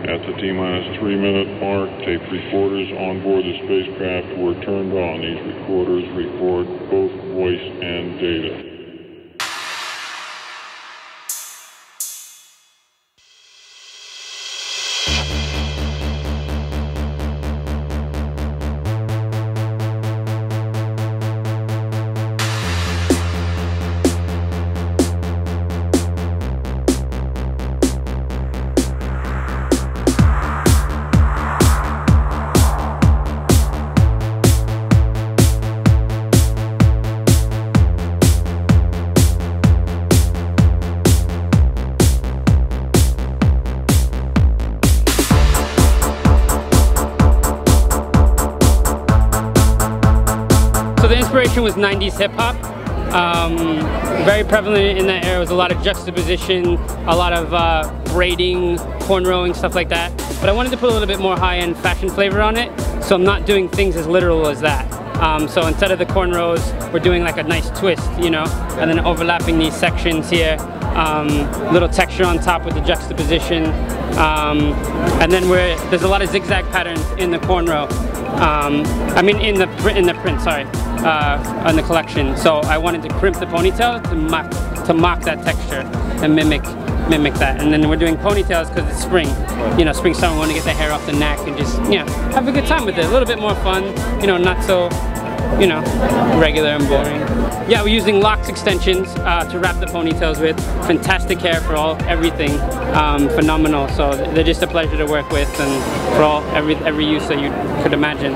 At the T-3-minute mark, tape recorders on board the spacecraft were turned on. These recorders record both voice and data. Inspiration was 90s hip-hop. Very prevalent in that era was a lot of juxtaposition, a lot of braiding, cornrowing, stuff like that. But I wanted to put a little bit more high-end fashion flavor on it, so I'm not doing things as literal as that. So instead of the cornrows, we're doing like a nice twist, you know, and then overlapping these sections here. Little texture on top with the juxtaposition. And then there's a lot of zigzag patterns in the cornrow. I mean in the print, sorry, on the collection. So I wanted to crimp the ponytail to mock that texture and mimic that. And then we're doing ponytails because it's spring. You know, spring, summer, we want to get the hair off the neck and just, you know, have a good time with it. A little bit more fun, you know, not so, you know, regular and boring. Yeah, we're using locks extensions to wrap the ponytails with. Fantastic hair for everything, phenomenal. So they're just a pleasure to work with, and for every use that you could imagine.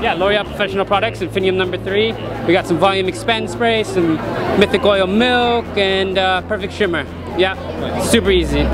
Yeah, L'Oreal Professional Products, Infinium #3. We got some volume expand spray, some Mythic Oil Milk, and Perfect Shimmer. Yeah, super easy.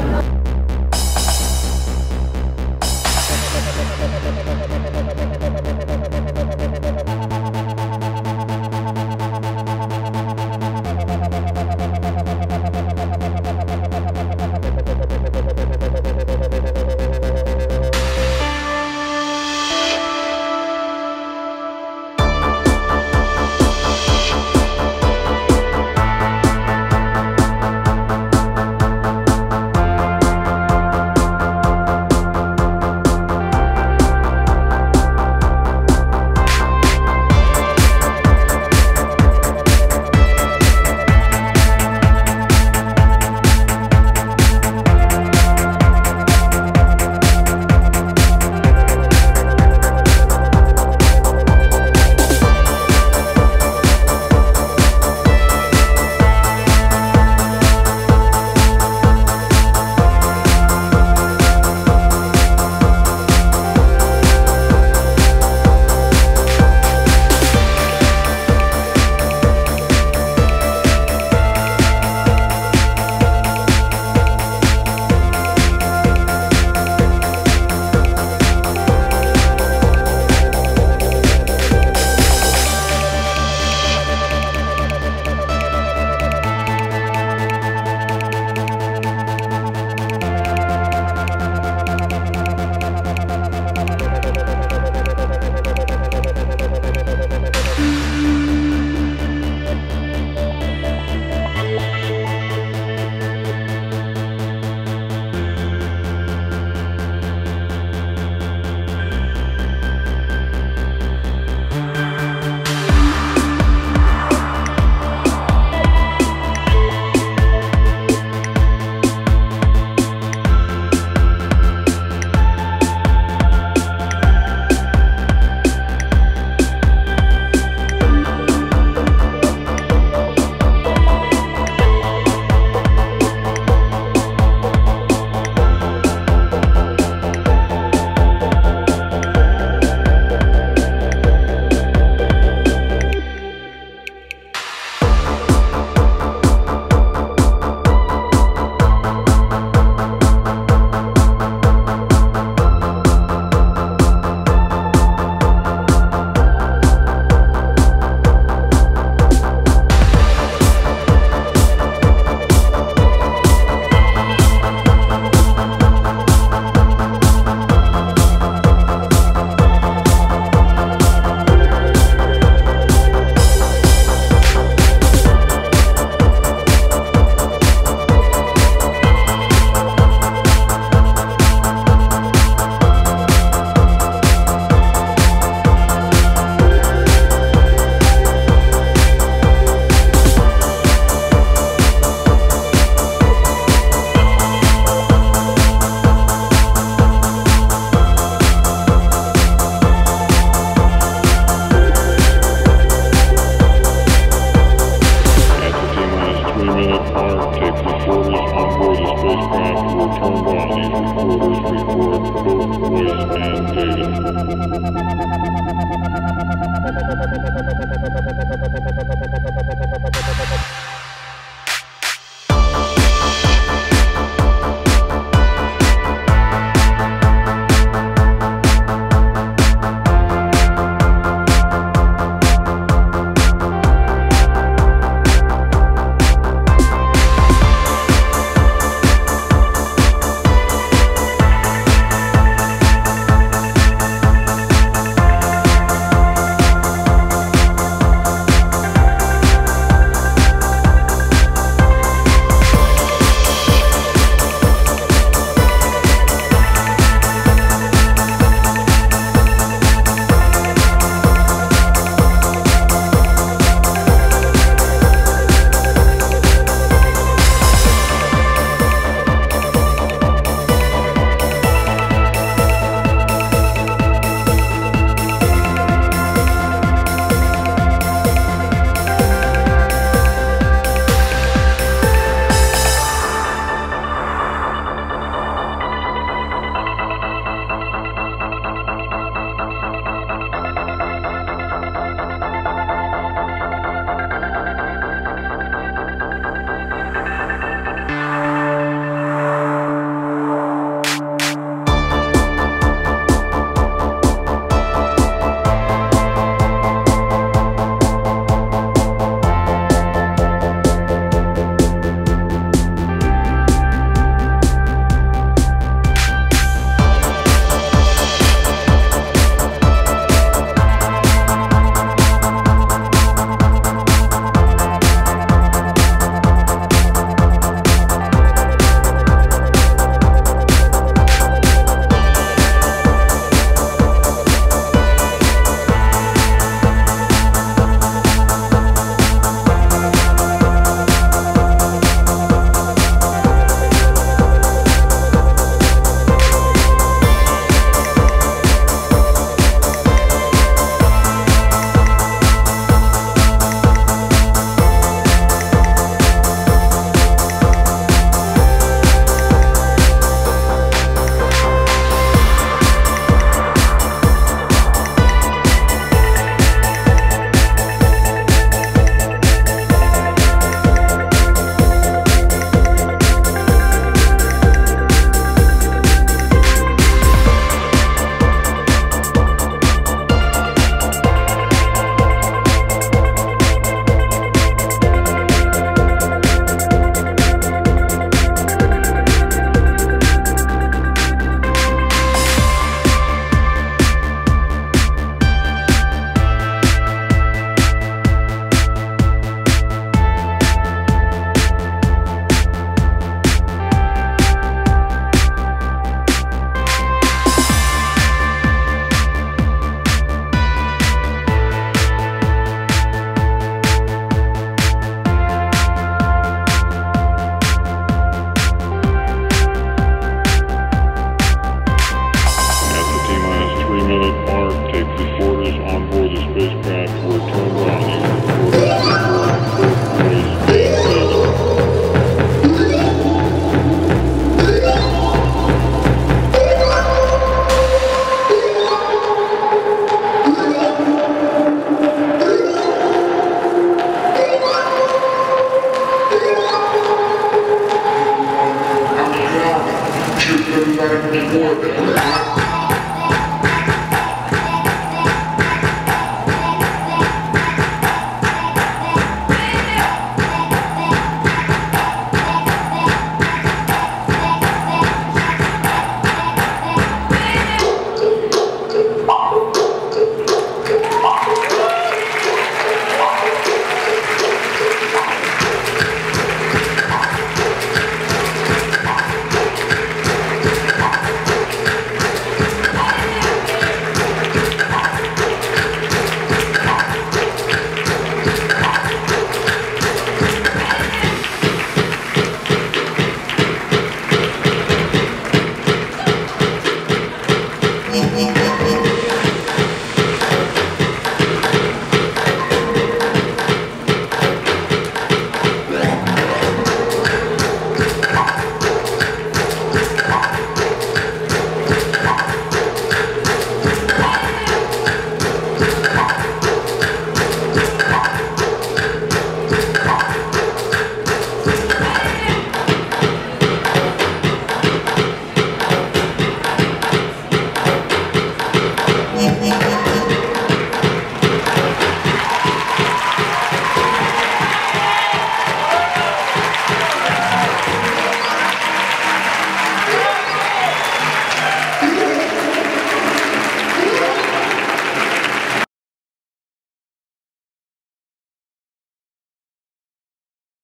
of the